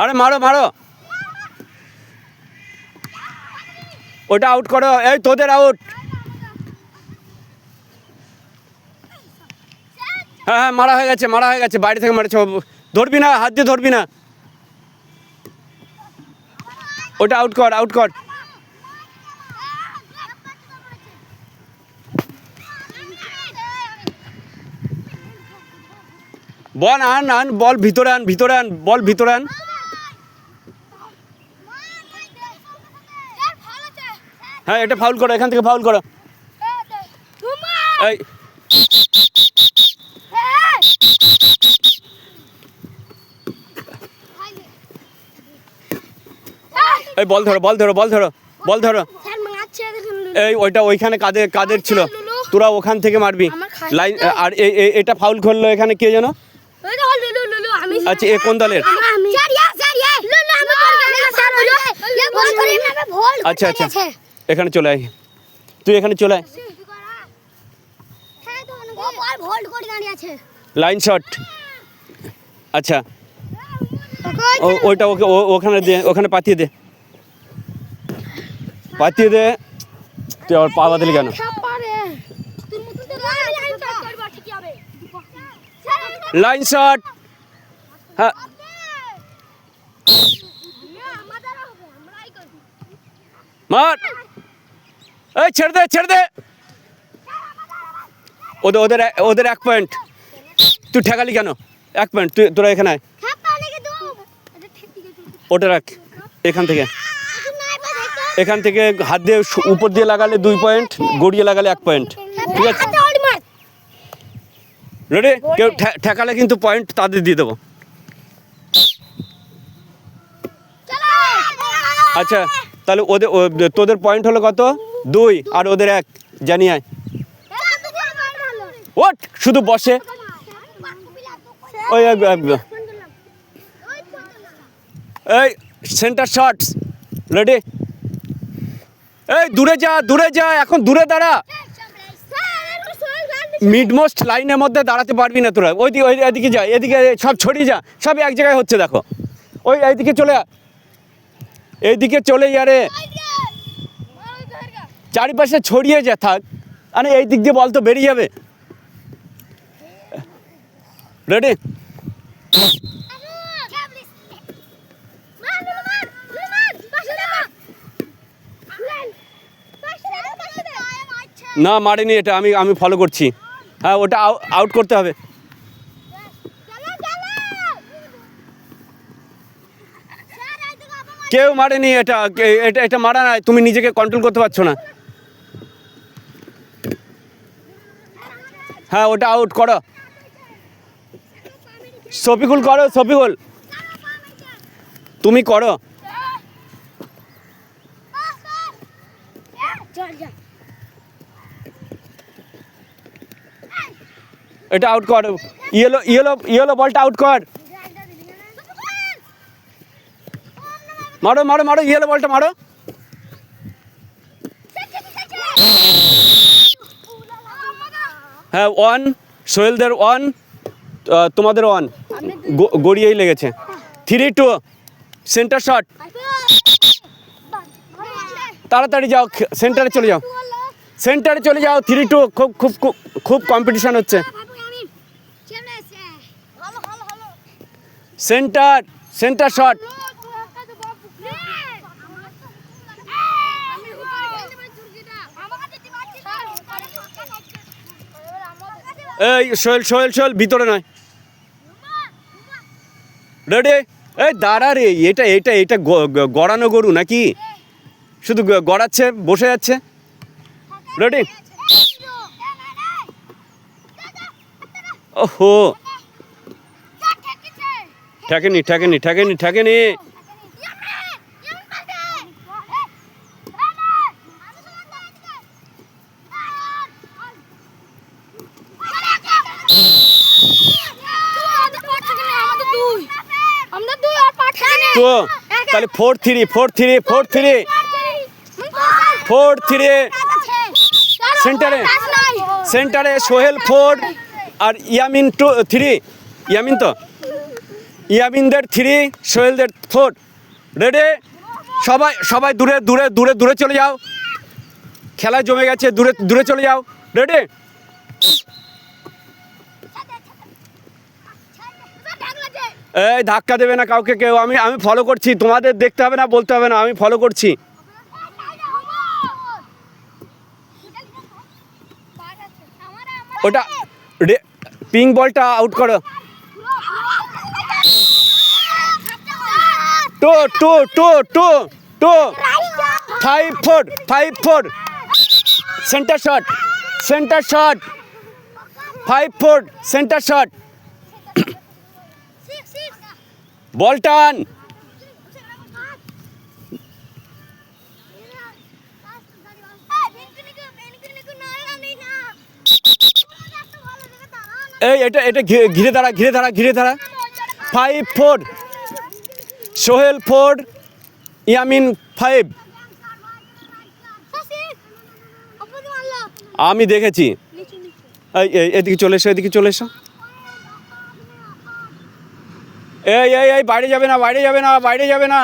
আরে মারো মারো, ওটা আউট করো। এই তোদের আউট। হ্যাঁ হ্যাঁ, মারা হয়ে গেছে, মারা হয়ে গেছে, বাইরে থেকে মারছে। ধরবি না, হাত দিয়ে ধরবি না। ওটা আউট কর, আউট কর। বল আন, আন বল ভিতরে আন, ভিতরে আন, বল ভিতরে আন। হ্যাঁ, এটা ফাউল করো, এখান থেকে ফাউল করো। এই এই বল ধরো, বল ধরো, বল ধরো, বল ধরো। এই ওইটা ওইখানে কাদের কাদের ছিল, তোরা ওখান থেকে মারবি লাইন। আর এটা ফাউল করলো এখানে কে যেন? আচ্ছা, এ কোন দলের? আচ্ছা আচ্ছা, এখানে চলে আয়, তুই এখানে চলে আয়। Line shot. আচ্ছা, ওইটা ওকে ওখানে দে, ওখানে পাঠিয়ে দে, পাঠিয়ে দে। তুই আবার পা বাদলি কেন? Line shot. হ্যাঁ, মার। এই ছেড়ে দে, ছেড়ে দে। ওদের ওদের ওদের 1 পয়েন্ট। তুই ঠেকালি কেন? 1 পয়েন্ট। তুই তোরা এখানে আয়, ওটা রাখ। এখান থেকে, এখান থেকে হাত দিয়ে উপর দিয়ে লাগালে 2 পয়েন্ট, গড়িয়ে লাগালে 1 পয়েন্ট। ঠিক আছে, রেডি? কেউ ঠেকালে কিন্তু পয়েন্ট তাদের দিয়ে দেবো। আচ্ছা, তাহলে ওদের তোদের পয়েন্ট হলো কত? 2 আর ওদের 1। জানি আয়। ওট, শুধু বসে। ওই এই সেন্টার শটস রেডি। এই দূরে যা, দূরে যা, এখন দূরে দাঁড়া। মিডমোস্ট লাইনের মধ্যে দাঁড়াতে পারবি না তোরা। ওইদিকে, এদিকে যা, এদিকে সব ছড়িয়ে যা, সব এক জায়গায় হচ্ছে দেখো। ওই এইদিকে চলে যা, এইদিকে চলে যা রে, চারিপাশে ছড়িয়ে যা থাক। আরে এই দিক দিয়ে বল তো বেরিয়ে যাবে। রেডি? না মারিনি, এটা আমি আমি ফলো করছি। হ্যাঁ, ওটা আউট করতে হবে। কেউ মারেনি এটা, এটা এটা মারা নাই। তুমি নিজেকে কন্ট্রোল করতে পারছো না। হ্যাঁ, ওটা আউট করো। শফিকুল করো, শফিকুল তুমি করো। এটা আউট কর। ইয়েলো ইয়েলো ইয়েলো বলটা আউট কর। মারো মারো মারো, ইয়েলো বলটা মারো। হ্যাঁ, 1 সোহেলদের 1, তোমাদের 1। গড়িয়েই লেগেছে। 3-2 সেন্টার শট। তাড়াতাড়ি যাও, সেন্টারে চলে যাও, সেন্টারে চলে যাও। 3-2। খুব খুব খুব কম্পিটিশন হচ্ছে। Centre, centre shot. এই সোহেল সোহেল সোহেল ভিতরে নয়। রেডি? এই দাঁড়া রে, এটা এটা এটা গড়ানো গরু নাকি? শুধু গড়াচ্ছে, বসে যাচ্ছে। রেডি? ওহো, ঠেকেনি ঠেকেনি ঠেকেনি ঠেকেনি। তো তাহলে 4-3 4-3 4-3 4-3। সেন্টারে, সেন্টারে সোহেল 4 আর ইয়ামিন 3। ইয়ামিন তো, ইয়ামিনদের 3, সোহেলদের 4। রেডি? সবাই সবাই দূরে দূরে দূরে দূরে চলে যাও, খেলায় জমে গেছে, দূরে দূরে চলে যাও। রেডি? এই ধাক্কা দেবে না কাউকে কেউ, আমি আমি ফলো করছি, তোমাদের দেখতে হবে না, বলতে হবে না, আমি ফলো করছি। ওটা পিঙ্ক বলটা আউট করো। 2 5 4 centre shot, centre shot, 5 4 centre shot, ball টান। এই এটা এটা ঘিরে দাঁড়া, ঘিরে দাঁড়া, ঘিরে দাঁড়া। 5 4 সোহেল 4, ইয়ামিন 5। আমি দেখেছি। এই এদিকে চলে এসো, এদিকে চলে এসো। এই এই এই বাইরে যাবে না, বাইরে যাবে না, বাইরে যাবে না।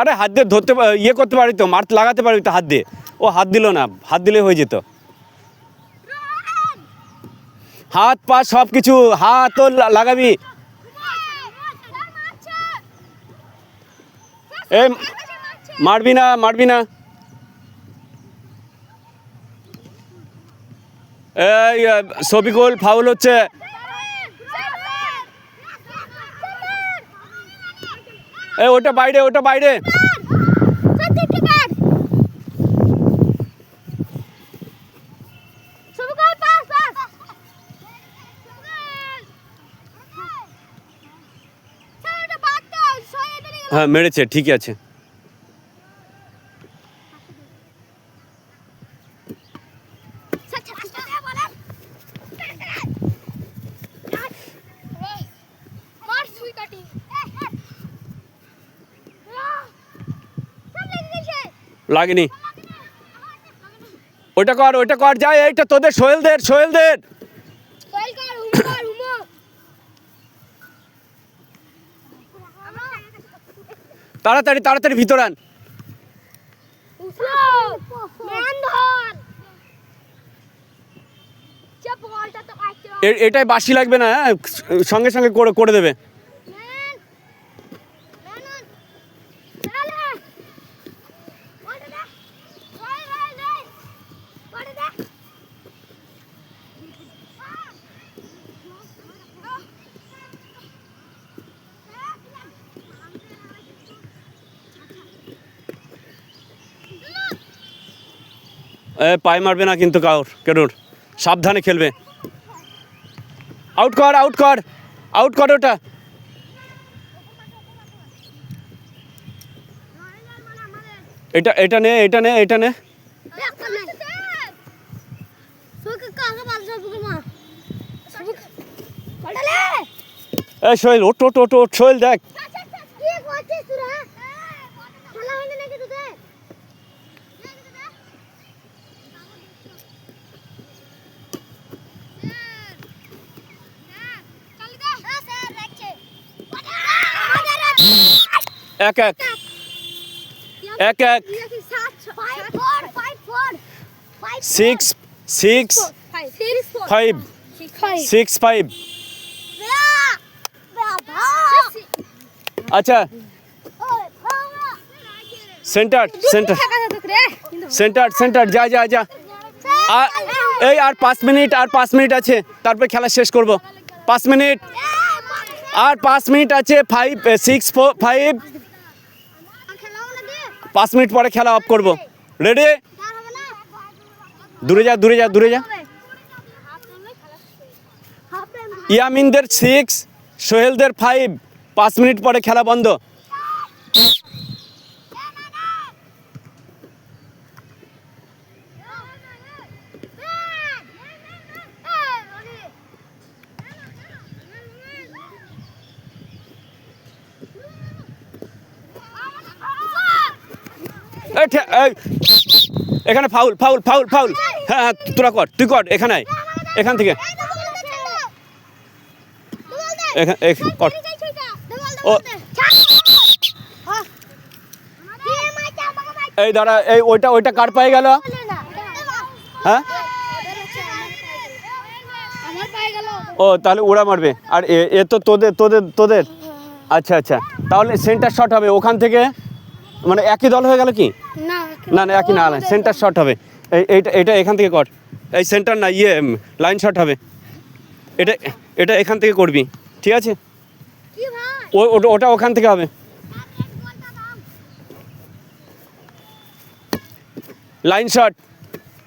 আরে হাত দিয়ে ধরতে ইয়ে করতে পারি তো, মার লাগাতে পারি তো হাত দিয়ে। ও হাত দিল না, হাত দিলে হয়ে যেত। হাত পা সব কিছু, হাতও লাগাবি। এ মারবি না, মারবি না। এই শফিকুল ফাউল হচ্ছে। এই ওটা বাইরে, ওটা বাইরে। হ্যাঁ মেরেছে, ঠিক আছে। লাগেনি। ওটা কর, ওটা কর, যাই। এইটা তোদের সোহেলদের, সোহেলদের। তাড়াতাড়ি তাড়াতাড়ি ভিতর আন। এটাই বাসি লাগবে না, সঙ্গে সঙ্গে করে দেবে। পায়ে মারবে না কিন্তু কেউর, সাবধানে খেলবে। আউট কর, আউট কর, আউট কর ওটা। এটা নে, এটা নে, এটা নে। এই সোহেল ওট ওট ওট ওট, সোহেল দেখ। এক এক, এক এক। 6 6 5 6 5। আচ্ছা সেন্টার, সেন্টার, সেন্টার, সেন্টার, যা যা যা। এই আর 5 মিনিট, আর 5 মিনিট আছে, তারপরে খেলা শেষ করব। 5 মিনিট, আর 5 মিনিট আছে। 5 6 5। 5 মিনিট পরে খেলা অফ করব। রেডি? দূরে যা, দূরে যা, দূরে যা। ইয়ামিনদের 6, সোহেলদের 5। 5 মিনিট পরে খেলা বন্ধ। এখানে ফাউল ফাউল ফাউল ফাউল। হ্যাঁ হ্যাঁ তোরা কর, তুই কর, এখানে আয়, এখান থেকে কর। ও এই দাঁড়া, এই ওইটা কার পায়ে গেল? হ্যাঁ ও তাহলে ওরা মারবে, আর এ তো তোদের। আচ্ছা আচ্ছা, তাহলে সেন্টার শট হবে ওখান থেকে, মানে একই দল হয়ে গেল কি? না না একই না, সেন্টার শট হবে। এইটা এখান থেকে কর, এই সেন্টার না লাইন শট হবে। এটা এখান থেকে করবি, ঠিক আছে? ওটা ওখান থেকে হবে। লাইন শট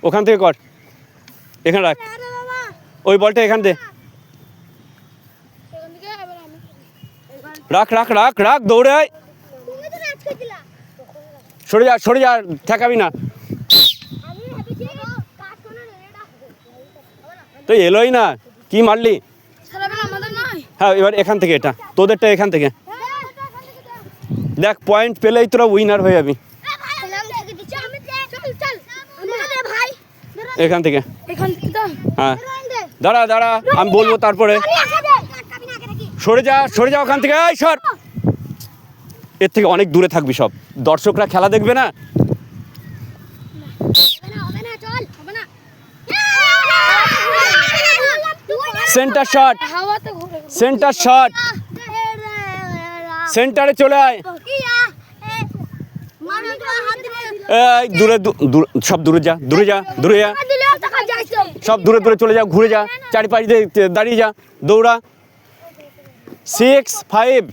ওখান থেকে কর, এখানে রাখ, ওই বলটা এখান দে, রাখ রাখ রাখ রাখ, দৌড়ে আয়, সরে যা ঠেকাবি না। তো এলোই না, কি মারলি? হ্যাঁ এবার এখান থেকে, এটা তোদেরটা এখান থেকে দেখ, পয়েন্ট পেলেই তোরা উইনার হয়ে যাবি। এখান থেকে হ্যাঁ, দাঁড়া আমি বলবো তারপরে। সরে যা ওখান থেকে, এই সর, এর থেকে অনেক দূরে থাকবি, সব দর্শকরা খেলা দেখবে না। সেন্টার শট, সেন্টারে চলে আয়। এই দূরে সব দূরে যা, সব দূরে চলে যা, ঘুরে যা, চারিপাশ দিয়ে দাঁড়িয়ে যা, দৌড়া। 6 5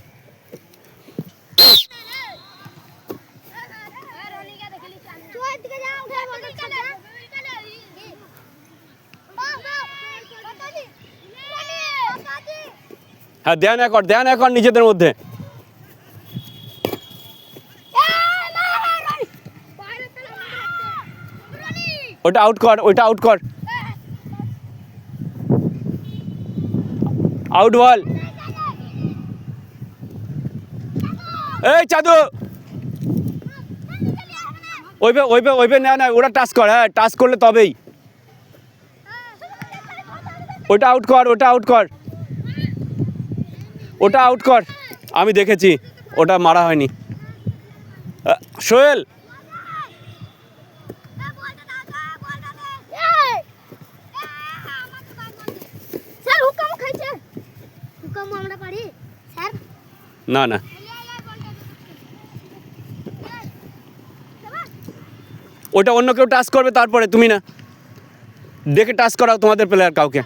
হ্যাঁ, দেন এখন নিজেদের মধ্যে। ওটা আউট কর, আউট বল। এই চাদু, ওইবে না, ওরা টাচ কর, হ্যাঁ টাচ করলে তবেই। ওটা আউট কর, আমি দেখেছি, ওটা মারা হয়নি। সোহেল, না ওটা অন্য কেউ টাচ করবে, তারপরে তুমি না, দেখে টাচ করাও তোমাদের প্লেয়ার কাউকে।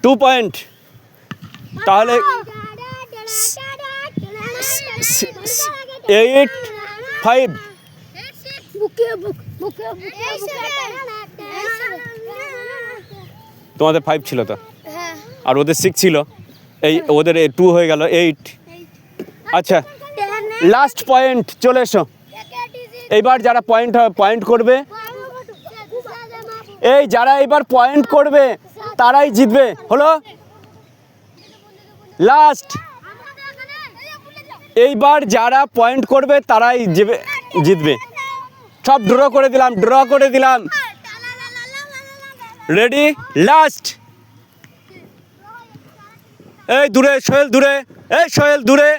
2 পয়েন্ট, তাহলে 8 5। তোমাদের 5 ছিল তো, আর ওদের 6 ছিল, এই ওদের 2 হয়ে গেল 8। আচ্ছা, লাস্ট পয়েন্ট, চলে এসো। এইবার যারা পয়েন্ট করবে, যারা এবার পয়েন্ট করবে তারাই জিতবে, হলো লাস্ট। এইবার যারা পয়েন্ট করবে তারাই জিতবে। সব ড্র করে দিলাম। Ready, last. এই দূরে সোহেল দূরে,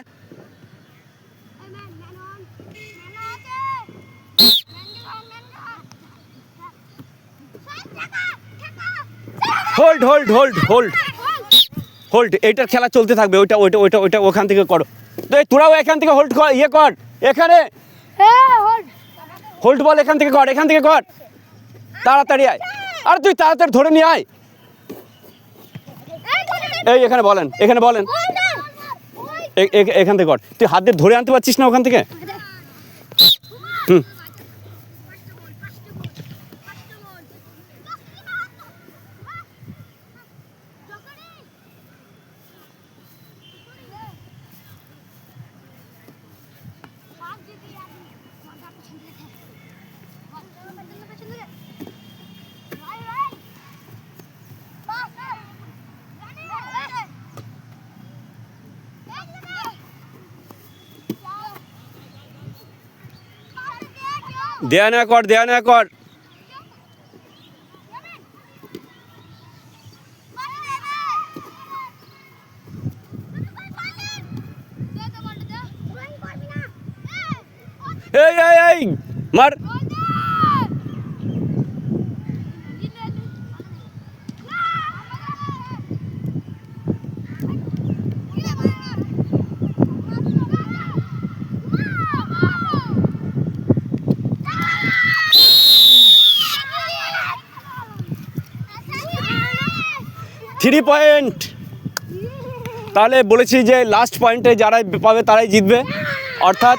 হোল্ড। এইটার খেলা চলতে থাকবে, ওইটা ওখান থেকে করো। তোরাও এখান থেকে হোল্ড কর, কর এখানে, হোল্ড বল এখান থেকে কর, তাড়াতাড়ি আয়, আর তুই তাড়াতাড়ি ধরে নিয়ে আয়। এই এখানে বলেন এখান থেকে কর, তুই হাত দিয়ে ধরে আনতে পারছিস না ওখান থেকে। দেয়া না কর, দেয়া না কর। এই এই এই মার। Three point. তাহলে বলেছি যে লাস্ট পয়েন্টে যারা পাবে তারাই জিতবে, অর্থাৎ